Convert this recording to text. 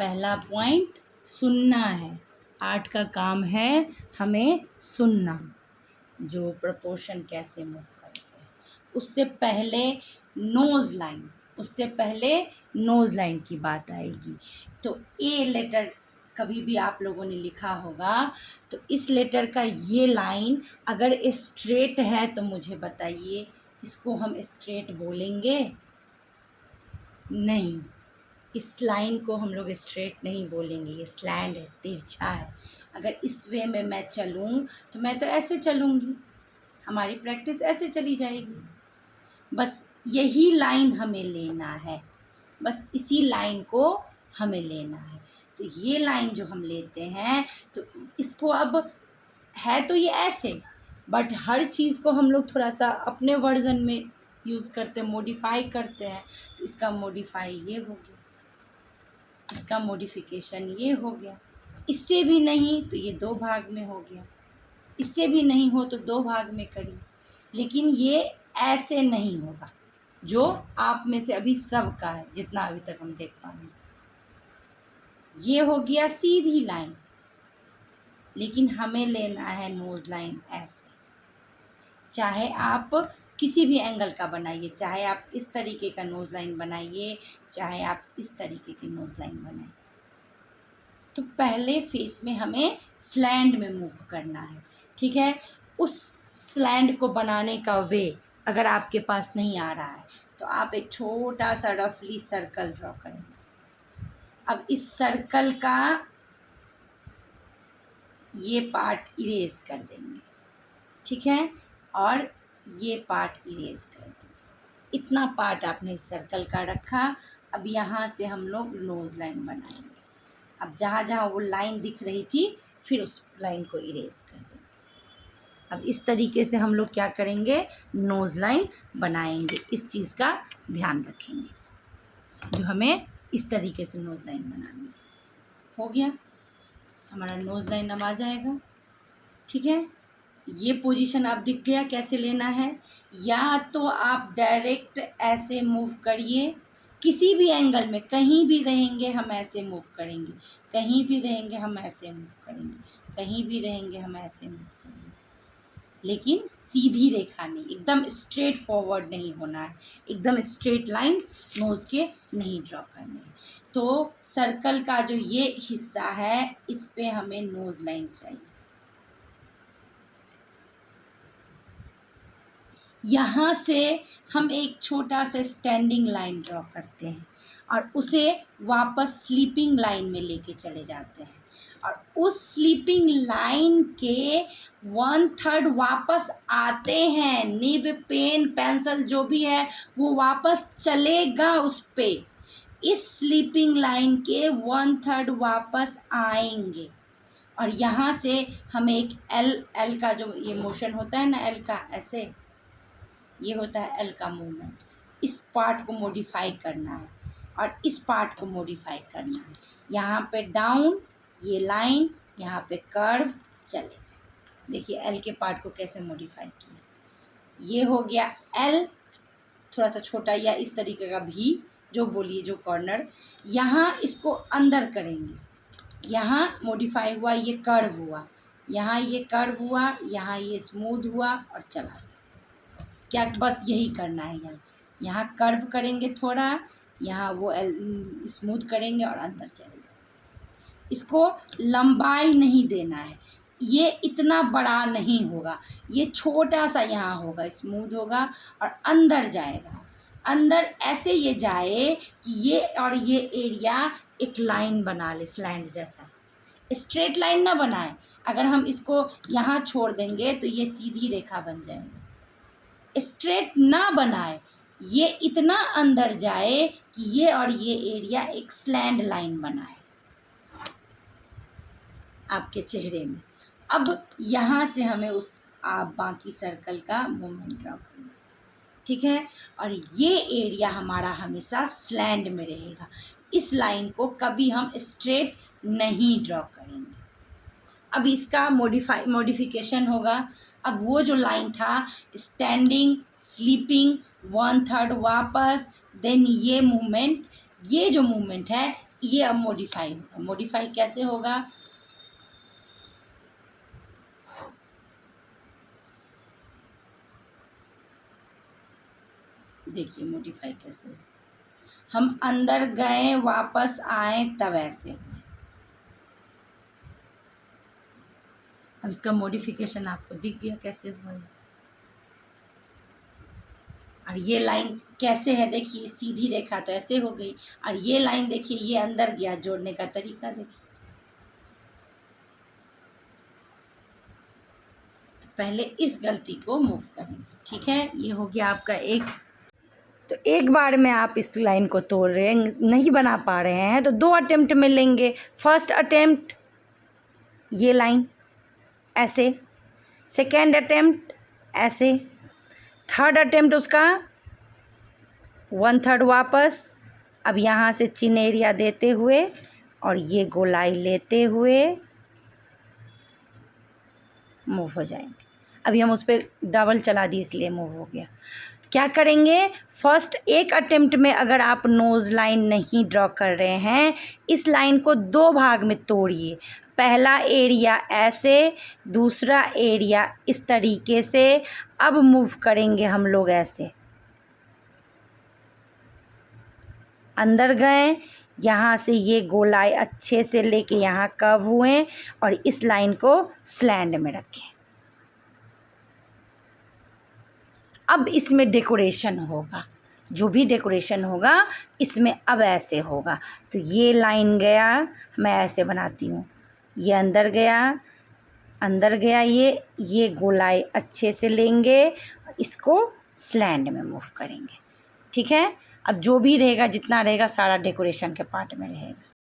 पहला पॉइंट सुनना है। आर्ट का काम है हमें सुनना, जो प्रपोर्शन कैसे मूव करते हैं। उससे पहले नोज़ लाइन की बात आएगी। तो ए लेटर कभी भी आप लोगों ने लिखा होगा, तो इस लेटर का ये लाइन अगर स्ट्रेट है तो मुझे बताइए, इसको हम स्ट्रेट बोलेंगे? नहीं, इस लाइन को हम लोग स्ट्रेट नहीं बोलेंगे, ये स्लैंड है, तिरछा है। अगर इस वे में मैं चलूँ तो मैं तो ऐसे चलूँगी, हमारी प्रैक्टिस ऐसे चली जाएगी। बस यही लाइन हमें लेना है, बस इसी लाइन को हमें लेना है। तो ये लाइन जो हम लेते हैं, तो इसको अब है तो ये ऐसे, बट हर चीज़ को हम लोग थोड़ा सा अपने वर्जन में यूज़ करते हैं, मॉडिफाई करते हैं। तो इसका मॉडिफाई ये हो गया, इसका मॉडिफिकेशन ये हो गया। इससे भी नहीं तो ये 2 भाग में हो गया, इससे भी नहीं हो तो 2 भाग में करिए। लेकिन ये ऐसे नहीं होगा, जो आप में से अभी सब का है, जितना अभी तक हम देख पा रहे हैं। ये हो गया सीधी लाइन, लेकिन हमें लेना है नोज़ लाइन ऐसे। चाहे आप किसी भी एंगल का बनाइए, चाहे आप इस तरीके का नोज़ लाइन बनाइए, चाहे आप इस तरीके की नोज़ लाइन बनाइए। तो पहले फेस में हमें स्लैंड में मूव करना है, ठीक है। उस स्लैंड को बनाने का वे अगर आपके पास नहीं आ रहा है, तो आप एक छोटा सा रफली सर्कल ड्रॉ करेंगे। अब इस सर्कल का ये पार्ट इरेज कर देंगे, ठीक है, और ये पार्ट इरेज कर देंगे। इतना पार्ट आपने इस सर्कल का रखा। अब यहाँ से हम लोग नोज़ लाइन बनाएंगे। अब जहाँ जहाँ वो लाइन दिख रही थी, फिर उस लाइन को इरेज कर देंगे। अब इस तरीके से हम लोग क्या करेंगे, नोज़ लाइन बनाएंगे। इस चीज़ का ध्यान रखेंगे, जो हमें इस तरीके से नोज़ लाइन बनानी है। हो गया हमारा नोज़ लाइन, अब आ जाएगा, ठीक है। ये पोजीशन अब दिख गया कैसे लेना है। या तो आप डायरेक्ट ऐसे मूव करिए, किसी भी एंगल में, कहीं भी रहेंगे हम ऐसे मूव करेंगे, कहीं भी रहेंगे हम ऐसे मूव करेंगे, कहीं भी रहेंगे हम ऐसे मूव करेंगे। लेकिन सीधी रेखा नहीं, एकदम स्ट्रेट फॉरवर्ड नहीं होना है, एकदम स्ट्रेट लाइंस नोज़ के नहीं ड्रॉ करने हैं। तो सर्कल का जो ये हिस्सा है, इस पे हमें नोज़ लाइन चाहिए। यहाँ से हम एक छोटा सा स्टैंडिंग लाइन ड्रॉ करते हैं और उसे वापस स्लीपिंग लाइन में लेके चले जाते हैं, और उस स्लीपिंग लाइन के 1/3 वापस आते हैं। निब, पेन, पेंसिल जो भी है वो वापस चलेगा उस पे। इस स्लीपिंग लाइन के 1/3 वापस आएंगे, और यहाँ से हमें एक एल का जो ये मोशन होता है ना, एल का ऐसे, ये होता है एल का मूवमेंट। इस पार्ट को मॉडिफाई करना है और इस पार्ट को मॉडिफाई करना है। यहाँ पे डाउन, ये लाइन, यहाँ पे कर्व चले। देखिए एल के पार्ट को कैसे मॉडिफाई किया। ये हो गया एल, थोड़ा सा छोटा, या इस तरीके का भी जो बोलिए, जो कॉर्नर। यहाँ इसको अंदर करेंगे, यहाँ मॉडिफाई हुआ, ये कर्व हुआ, यहाँ ये कर्व हुआ, यहाँ ये स्मूथ हुआ और चला। क्या बस यही करना है। यहाँ कर्व करेंगे थोड़ा, यहाँ वो स्मूथ करेंगे और अंदर चले जाएंगे। इसको लंबाई नहीं देना है, ये इतना बड़ा नहीं होगा, ये छोटा सा यहाँ होगा, स्मूथ होगा और अंदर जाएगा। अंदर ऐसे ये जाए कि ये और ये एरिया एक लाइन बना ले, स्लैंड जैसा। स्ट्रेट लाइन ना बनाए, अगर हम इसको यहाँ छोड़ देंगे तो ये सीधी रेखा बन जाएगी। स्ट्रेट ना बनाए, ये इतना अंदर जाए कि ये और ये एरिया एक स्लैंड लाइन बनाए आपके चेहरे में। अब यहाँ से हमें उस बाकी सर्कल का मूवमेंट ड्रॉ करना, ठीक है। और ये एरिया हमारा हमेशा स्लैंड में रहेगा। इस लाइन को कभी हम स्ट्रेट नहीं ड्रॉ करेंगे। अब इसका मॉडिफिकेशन होगा। अब वो जो लाइन था स्टैंडिंग, स्लीपिंग, 1/3 वापस, देन ये मूवमेंट, ये जो मूवमेंट है ये अब मॉडिफाई होगा। मॉडिफाई कैसे होगा? देखिए मॉडिफाई कैसे होगा। हम अंदर गए वापस आए तब ऐसे हुए। अब इसका मॉडिफिकेशन आपको दिख गया कैसे हुआ है। और ये लाइन कैसे है देखिए, सीधी रेखा तो ऐसे हो गई, और ये लाइन देखिए ये अंदर गया। जोड़ने का तरीका देखिए। तो पहले इस गलती को मूव करेंगे, ठीक है। ये हो गया आपका एक। तो एक बार में आप इस लाइन को तोड़ रहे हैं, नहीं बना पा रहे हैं, तो 2 अटेम्प्ट में लेंगे। फर्स्ट अटेम्प्ट ये लाइन ऐसे, सेकेंड अटेम्प्ट ऐसे, थर्ड अटेम्प्ट उसका 1/3 वापस। अब यहाँ से चिन एरिया देते हुए और ये गोलाई लेते हुए मूव हो जाएंगे। अभी हम उस पर डबल चला दिए इसलिए मूव हो गया। क्या करेंगे? फर्स्ट एक अटेम्प्ट में अगर आप नोज़ लाइन नहीं ड्रॉ कर रहे हैं, इस लाइन को 2 भाग में तोड़िए। पहला एरिया ऐसे, दूसरा एरिया इस तरीके से। अब मूव करेंगे हम लोग ऐसे, अंदर गए, यहाँ से ये गोलाई अच्छे से लेके यहाँ कर्व हुए और इस लाइन को स्लैंड में रखें। अब इसमें डेकोरेशन होगा, जो भी डेकोरेशन होगा इसमें अब ऐसे होगा। तो ये लाइन गया, मैं ऐसे बनाती हूँ, ये अंदर गया, अंदर गया, ये गोलाई अच्छे से लेंगे और इसको स्लैंड में मूव करेंगे, ठीक है। अब जो भी रहेगा, जितना रहेगा सारा डेकोरेशन के पार्ट में रहेगा।